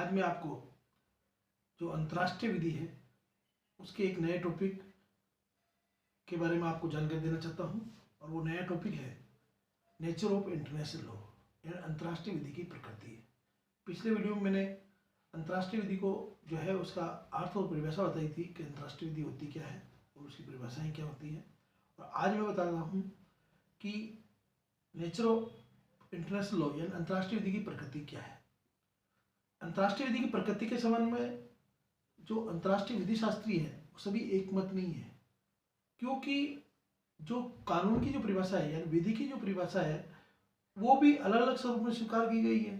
आज मैं आपको जो अंतर्राष्ट्रीय विधि है उसके एक नए टॉपिक के बारे में आपको जानकारी देना चाहता हूं, और वो नया टॉपिक है नेचर ऑफ इंटरनेशनल लॉ, यानी अंतर्राष्ट्रीय विधि की प्रकृति। पिछले वीडियो में मैंने अंतर्राष्ट्रीय विधि को जो है उसका अर्थ और परिभाषा बताई थी कि अंतर्राष्ट्रीय विधि होती क्या है और उसकी परिभाषाएं क्या होती है, और आज मैं बता रहा हूँ कि नेचर ऑफ इंटरनेशनल लॉ यानी अंतर्राष्ट्रीय विधि की प्रकृति क्या है। अंतर्राष्ट्रीय विधि की प्रकृति के संबंध में जो अंतर्राष्ट्रीय विधि शास्त्री है वो सभी एक मत नहीं है, क्योंकि जो कानून की जो परिभाषा है यानी विधि की जो परिभाषा है वो भी अलग अलग स्वरूप में स्वीकार की गई है।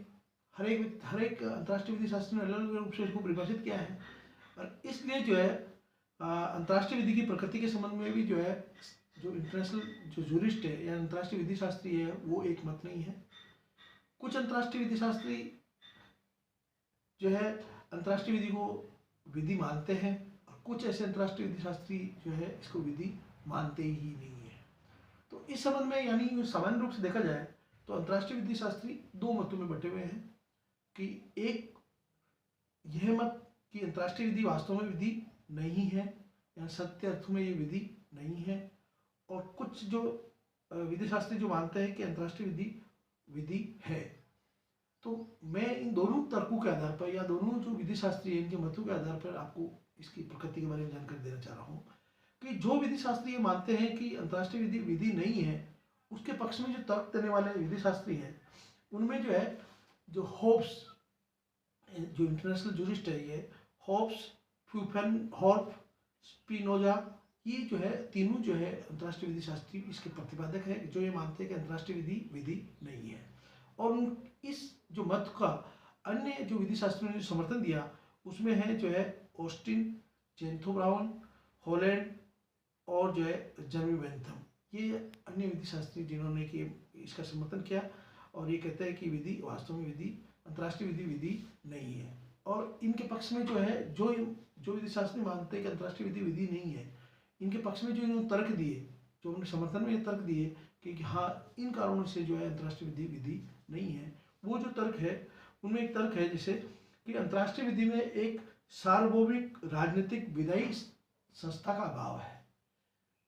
हर एक अंतर्राष्ट्रीय विधि शास्त्री ने अलग अलग रूप से इसको परिभाषित किया है, और इसलिए जो है अंतर्राष्ट्रीय विधि की प्रकृति के संबंध में भी जो है जो इंटरनेशनल जो जूरिस्ट है या अंतर्राष्ट्रीय विधि शास्त्री है वो एक मत नहीं है। कुछ अंतर्राष्ट्रीय विधि शास्त्री जो है अंतर्राष्ट्रीय विधि को विधि मानते हैं, और कुछ ऐसे अंतर्राष्ट्रीय विधि शास्त्री जो है इसको विधि मानते ही नहीं है। तो इस संबंध में यानी सामान्य रूप से देखा जाए तो अंतर्राष्ट्रीय विधि शास्त्री दो मतों में बटे हुए हैं कि एक यह मत कि अंतर्राष्ट्रीय विधि वास्तव में विधि नहीं है या सत्य अर्थ में ये विधि नहीं है, और कुछ जो विधि शास्त्री जो मानते हैं कि अंतर्राष्ट्रीय विधि विधि है। तो मैं इन दोनों तर्कों के आधार पर या दोनों जो विधि शास्त्री हैं इनके मतों के आधार पर आपको इसकी प्रकृति के बारे में जानकारी देना चाह रहा हूँ कि जो विधि शास्त्री ये मानते हैं कि अंतर्राष्ट्रीय विधि विधि नहीं है, उसके पक्ष में जो तर्क देने वाले विधि शास्त्री हैं उनमें जो है जो होब्स जो इंटरनेशनल जूरिस्ट है ये होब्स, फ्यूफेनहोर्फ, स्पिनोजा, ये जो है तीनों जो है अंतर्राष्ट्रीय विधि शास्त्री इसके प्रतिपादक है जो ये मानते हैं कि अंतर्राष्ट्रीय विधि विधि नहीं है। और इस जो मत का अन्य जो विधि शास्त्रियों ने जो समर्थन दिया उसमें है जो है ऑस्टिन, चेंथो ब्राउन, हॉलैंड और जो है जर्मी बेंथम, ये अन्य विधि शास्त्री जिन्होंने कि इसका समर्थन किया, और ये कहते हैं कि विधि वास्तव में विधि अंतर्राष्ट्रीय विधि विधि नहीं है। और इनके पक्ष में जो है जो विधि शास्त्री मानते हैं कि अंतर्राष्ट्रीय विधि विधि नहीं है, इनके पक्ष में जो इन्होंने तर्क दिए, जो उन्होंने समर्थन में तर्क दिए कि हाँ इन कारणों से जो है अंतर्राष्ट्रीय विधि विधि नहीं है, वो जो तर्क है उनमें एक तर्क है जैसे कि अंतर्राष्ट्रीय विधि में एक सार्वभौमिक राजनीतिक विधायी संस्था का अभाव है।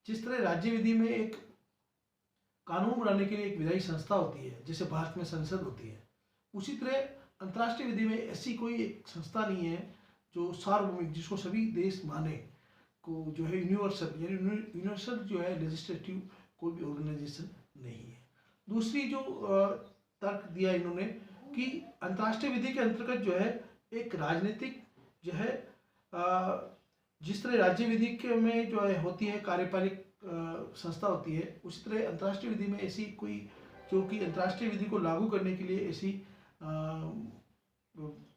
जिस तरह राज्य विधि में एक कानून बनाने के लिए एक विधायी संस्था होती है जैसे भारत में संसद होती है, उसी तरह अंतर्राष्ट्रीय विधि में ऐसी कोई एक संस्था नहीं है जो सार्वभौमिक जिसको सभी देश माने, को जो है यूनिवर्सल यानी यूनिवर्सल जो है लेजिस्लेटिव कोई भी ऑर्गेनाइजेशन नहीं है। दूसरी जो तर्क दिया इन्होंने कि अंतर्राष्ट्रीय विधि के अंतर्गत जो है एक राजनीतिक जो है जिस तरह राज्य विधि के में जो है होती है कार्यपालिक संस्था होती है, उसी तरह अंतर्राष्ट्रीय विधि में ऐसी कोई जो कि अंतर्राष्ट्रीय विधि को लागू करने के लिए ऐसी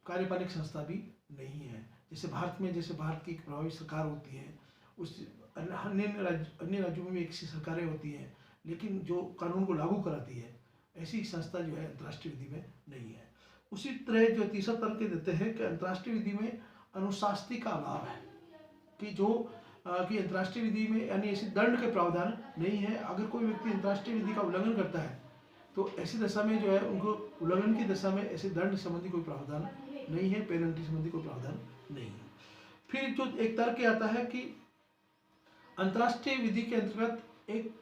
कार्यपालिक संस्था भी नहीं है। जैसे भारत की एक प्रभावी सरकार होती है, उस अन्य राज्यों में भी एक सी सरकारें होती हैं, लेकिन जो कानून को लागू कराती है ऐसी संस्था जो है अंतर्राष्ट्रीय विधि में नहीं है। उसी तरह जो तीसरा तर्क देते हैं कि अंतर्राष्ट्रीय विधि में अनुशासनी का अभाव है, कि जो कि अंतर्राष्ट्रीय विधि में यानी ऐसी दंड के प्रावधान नहीं है। अगर कोई व्यक्ति अंतर्राष्ट्रीय विधि का उल्लंघन करता है तो ऐसी दशा में जो है उनको उल्लंघन की दशा में ऐसे दंड संबंधी कोई प्रावधान नहीं है, पेनल्टी संबंधी कोई प्रावधान नहीं है। फिर जो एक तर्क आता है कि अंतर्राष्ट्रीय विधि के अंतर्गत एक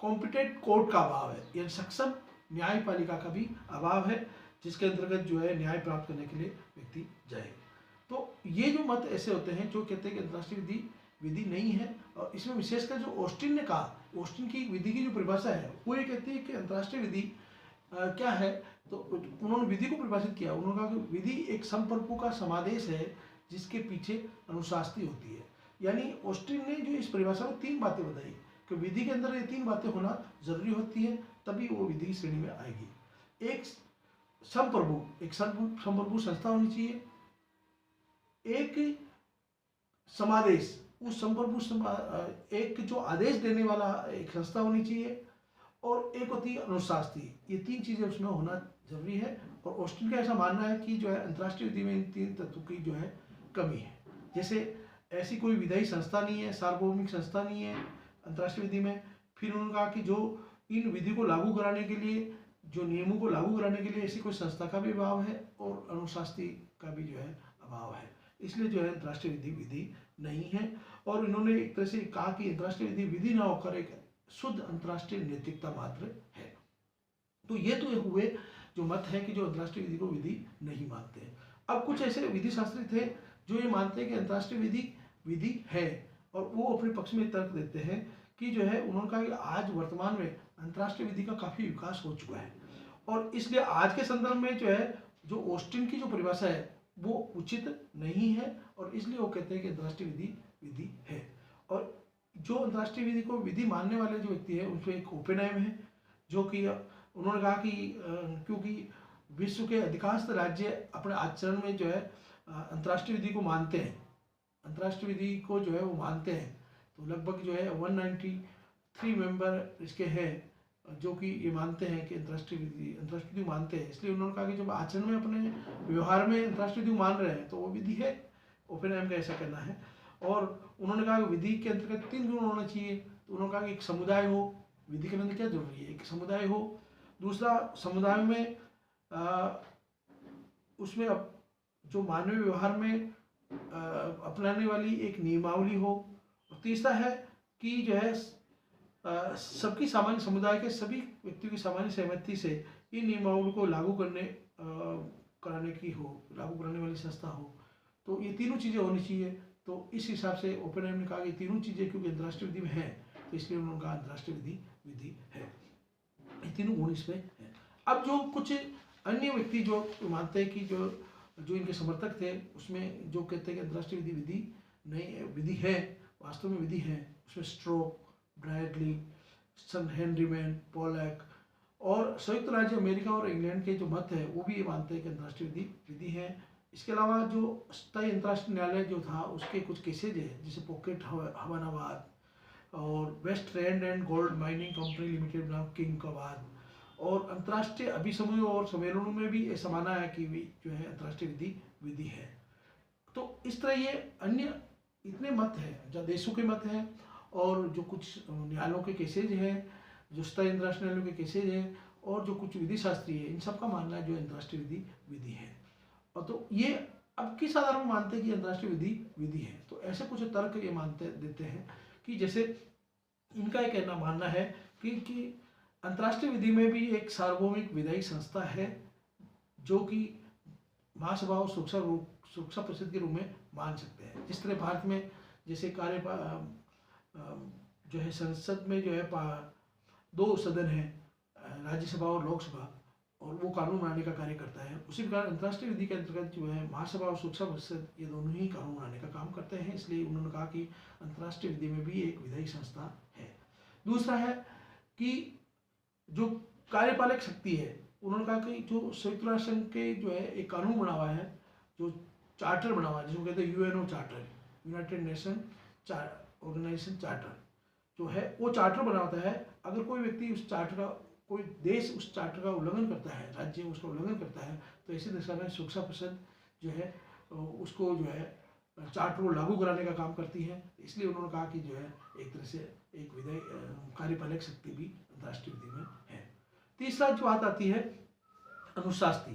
कॉम्पिटेंट कोर्ट का अभाव है, यानी सक्षम न्यायपालिका का भी अभाव है जिसके अंतर्गत जो है न्याय प्राप्त करने के लिए व्यक्ति जाए। तो ये जो मत ऐसे होते हैं जो कहते हैं कि अंतर्राष्ट्रीय विधि विधि नहीं है, और इसमें विशेषकर जो ऑस्टिन ने कहा, ऑस्टिन की विधि की जो परिभाषा है वो ये कहती है कि अंतर्राष्ट्रीय विधि क्या है, तो उन्होंने विधि को परिभाषित किया। उन्होंने कहा कि विधि एक संपर्कों का समादेश है जिसके पीछे अनुशासनी होती है। यानी ऑस्टिन ने जो इस परिभाषा में तीन बातें बताई कि विधि के अंदर ये तीन बातें होना जरूरी होती है तभी वो विधि की श्रेणी में आएगी। एक संप्रभु संस्था होनी चाहिए, एक समादेश उस संप्रभु एक जो आदेश देने वाला एक संस्था होनी चाहिए, और एक होती है अनुशासनी। ये तीन चीजें उसमें होना जरूरी है, और ऑस्टिन का ऐसा मानना है कि जो है अंतर्राष्ट्रीय विधि में इन तीन तत्वों की जो है कमी है। जैसे ऐसी कोई विधायी संस्था नहीं है, सार्वभौमिक संस्था नहीं है अंतर्राष्ट्रीय विधि में। फिर उन्होंने कहा कि जो इन विधि को लागू कराने के लिए जो नियमों को लागू कराने के लिए ऐसी कोई संस्था का भी अभाव है, और अनुशासनी का भी जो है अभाव है, इसलिए जो है अंतर्राष्ट्रीय विधि विधि नहीं है। और इन्होंने एक तरह से कहा कि अंतर्राष्ट्रीय विधि विधि ना होकर एक शुद्ध अंतर्राष्ट्रीय नैतिकता मात्र है। तो ये तो हुए जो मत है कि जो अंतर्राष्ट्रीय विधि को विधि नहीं मानते हैं। अब कुछ ऐसे विधि शास्त्री थे जो ये मानते हैं कि अंतर्राष्ट्रीय विधि विधि है, और वो अपने पक्ष में तर्क देते हैं कि जो है उन्होंने कहा कि आज वर्तमान में अंतर्राष्ट्रीय विधि का काफ़ी विकास हो चुका है, और इसलिए आज के संदर्भ में जो है जो ऑस्टिन की जो परिभाषा है वो उचित नहीं है, और इसलिए वो कहते हैं कि अंतर्राष्ट्रीय विधि विधि है। और जो अंतर्राष्ट्रीय विधि को विधि मानने वाले जो व्यक्ति है उसमें एक ओपेनहाइमर है, जो कि उन्होंने कहा कि क्योंकि विश्व के अधिकांश राज्य अपने आचरण में जो है अंतर्राष्ट्रीय विधि को मानते हैं, अंतर्राष्ट्रीय विधि को जो है वो मानते हैं, तो लगभग जो है 193 मेंबर इसके हैं जो कि ये मानते हैं कि अंतर्राष्ट्रीय विधि मानते हैं। इसलिए उन्होंने कहा कि जब आचरण में अपने व्यवहार में अंतर्राष्ट्रीय विधि मान रहे हैं तो वो विधि है, ओपेनहाइमर का ऐसा कहना है। और उन्होंने कहा कि विधि के अंतर्गत 3 गुण होना चाहिए, तो उन्होंने कहा कि एक समुदाय हो, विधि के अंदर क्या जरूरी है, एक समुदाय हो, दूसरा समुदाय में उसमें जो मानवीय व्यवहार में अपनाने वाली एक नियमावली हो, और तीसरा है कि जो है सबकी सामान्य समुदाय के सभी व्यक्तियों की सामान्य सहमति से इन नियमावली को लागू कराने की हो, लागू कराने वाली संस्था हो। तो ये तीनों चीज़ें होनी चाहिए। तो इस हिसाब से ओपेनहाइमर ने कहा कि तीनों चीज़ें क्योंकि अंतर्राष्ट्रीय विधि में है तो इसलिए उन्होंने कहा अंतर्राष्ट्रीय विधि विधि है, ये तीनों गुण इसमें है। अब जो कुछ अन्य व्यक्ति जो मानते हैं कि जो इनके समर्थक थे उसमें जो कहते हैं कि अंतर्राष्ट्रीय विधि विधि नहीं विधि है, वास्तव में विधि है, उसमें स्ट्रोक, ब्रैडली, सन हेनरीमैन, पोलैक और संयुक्त राज्य अमेरिका और इंग्लैंड के जो मत है वो भी ये मानते हैं कि अंतर्राष्ट्रीय विधि विधि है। इसके अलावा जो स्थायी अंतर्राष्ट्रीय न्यायालय जो था उसके कुछ केसेज है, जैसे पॉकेट हवानाबाद और West Rand and gold mining company limited नाम किंग का वाद, और अंतर्राष्ट्रीय अभिसमूहों और सम्मेलनों में भी ऐसा माना है कि जो है अंतर्राष्ट्रीय विधि विधि है। तो इस तरह ये अन्य इतने मत हैं, जहाँ देशों के मत हैं और जो कुछ न्यायालयों के केसेज हैं, जो स्थायी अंतर्राष्ट्रीय न्यायालयों के केसेज हैं, और जो कुछ विधि शास्त्री है, इन सब का मानना है जो अंतर्राष्ट्रीय विधि विधि है। और तो ये अब किस आधार पर मानते हैं कि अंतर्राष्ट्रीय विधि विधि है, तो ऐसे कुछ तर्क ये मानते देते हैं कि जैसे इनका ये कहना मानना है कि अंतर्राष्ट्रीय विधि में भी एक सार्वभौमिक विधायी संस्था है जो कि महासभा और सुरक्षा परिषद के रूप में मान सकते हैं। जिस तरह भारत में जैसे जो है संसद में जो है 2 सदन हैं, राज्यसभा और लोकसभा, और वो कानून बनाने का कार्य करता है, उसी प्रकार अंतर्राष्ट्रीय विधि के अंतर्गत जो है महासभा और सुरक्षा परिषद ये दोनों ही कानून बनाने का काम करते हैं। इसलिए उन्होंने कहा कि अंतर्राष्ट्रीय विधि में भी एक विधायी संस्था है। दूसरा है कि जो कार्यपालक शक्ति है, उन्होंने कहा कि जो संयुक्त राष्ट्र संघ के जो है एक कानून बना हुआ है, जो चार्टर बना हुआ है जिसको कहते हैं UNO charter, United Nation Organisation charter जो है, वो चार्टर बना होता है। अगर कोई व्यक्ति उस चार्टर का, कोई देश उस चार्टर का उल्लंघन करता है, राज्य उसका उल्लंघन करता है, तो ऐसी दशा में सुरक्षा परिषद जो है उसको जो है चार्टर को लागू कराने का काम करती है। इसलिए उन्होंने कहा कि जो है एक तरह से एक विधायी कार्यपालक शक्ति भी अंतर्राष्ट्रीय विधि में है। तीसरा जो बात आती है अनुशास्त्री,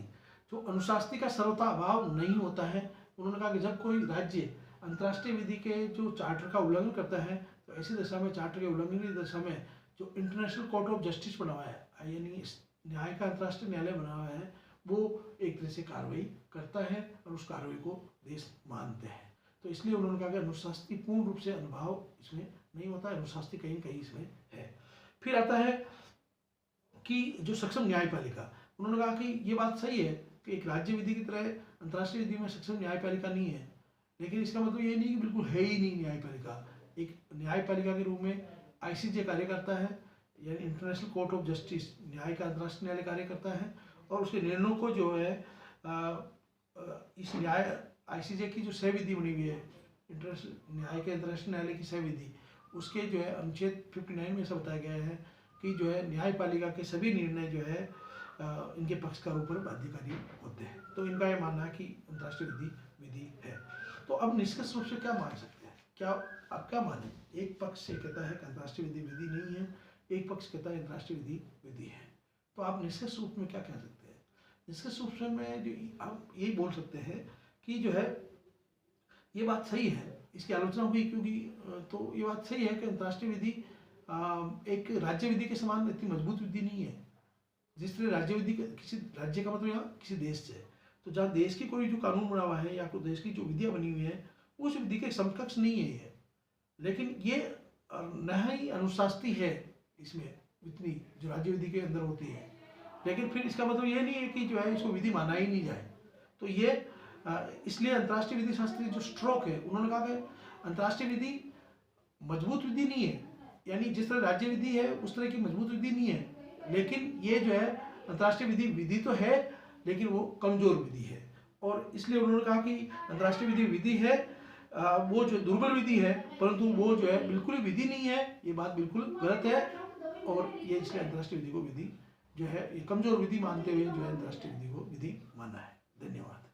जो अनुशास्त्री का सर्वथा अभाव नहीं होता है। उन्होंने कहा कि जब कोई राज्य अंतर्राष्ट्रीय विधि के जो चार्टर का उल्लंघन करता है तो ऐसी दशा में, चार्टर के उल्लंघन की दशा में, जो इंटरनेशनल कोर्ट ऑफ जस्टिस बना हुआ है, यानी न्याय का अंतर्राष्ट्रीय न्यायालय बना हुआ है, वो एक तरह से कार्रवाई करता है और उस कार्रवाई को देश मानते हैं। तो इसलिए उन्होंने कहा कि अनुशास्त्री पूर्ण रूप से अनुभाव इसमें नहीं होता है, अनुशास्त्री कहीं कहीं इसमें है। फिर आता है कि जो सक्षम न्यायपालिका, उन्होंने कहा कि ये बात सही है कि एक राज्य विधि की तरह अंतर्राष्ट्रीय विधि में सक्षम न्यायपालिका नहीं है, लेकिन इसका मतलब ये नहीं कि बिल्कुल है ही नहीं न्यायपालिका। एक न्यायपालिका के रूप में आईसीजे कार्य करता है, यानी इंटरनेशनल कोर्ट ऑफ जस्टिस, न्याय का अंतर्राष्ट्रीय न्यायालय कार्य करता है, और उसके निर्णयों को जो है इस न्याय आईसीजे की जो सह विधि बनी हुई है, न्याय के अंतर्राष्ट्रीय न्यायालय की सह विधि, उसके जो है अनुच्छेद 59 में ऐसा बताया गया है कि जो है न्यायपालिका के सभी निर्णय जो है इनके पक्षकारों पर बाध्यकारी होते हैं। तो इनका यह मानना है कि अंतर्राष्ट्रीय विधि विधि है। तो अब निष्कर्ष रूप से क्या मान सकते हैं, क्या आप क्या माने? एक पक्ष से कहता है कि अंतर्राष्ट्रीय विधि विधि नहीं है, एक पक्ष कहता है अंतर्राष्ट्रीय विधि विधि है। तो आप निष्कर्ष रूप में क्या कह सकते हैं? निष्कर्ष रूप से में हम यही बोल सकते हैं कि जो है ये बात सही है, इसकी आलोचना हुई क्योंकि तो ये बात सही है कि अंतर्राष्ट्रीय विधि एक राज्य विधि के समान इतनी मजबूत विधि नहीं है। जिस तरह राज्य विधि किसी राज्य का मतलब यहाँ किसी देश से, तो जहाँ देश की कोई जो कानून बना हुआ है या कोई देश की जो विधियाँ बनी हुई है उस विधि के समकक्ष नहीं है ये। लेकिन ये नहाई अनुशास्त्री है इसमें इतनी जो राज्य विधि के अंदर होती है। लेकिन फिर इसका मतलब ये नहीं है कि जो है इसको विधि माना ही नहीं जाए। तो ये इसलिए अंतर्राष्ट्रीय विधि शास्त्री जो स्ट्रोक है उन्होंने कहा कि अंतर्राष्ट्रीय विधि मजबूत विधि नहीं है, यानी जिस तरह राज्य विधि है उस तरह की मजबूत विधि नहीं है, लेकिन ये जो है अंतर्राष्ट्रीय विधि विधि तो है लेकिन वो कमजोर विधि है। और इसलिए उन्होंने कहा कि अंतर्राष्ट्रीय विधि विधि है, वो जो दुर्बल विधि है, परंतु वो जो है बिल्कुल ही विधि नहीं है, ये बात बिल्कुल गलत है। और ये इसलिए अंतर्राष्ट्रीय विधि को विधि जो है ये कमजोर विधि मानते हुए जो है अंतर्राष्ट्रीय विधि को विधि माना है। धन्यवाद।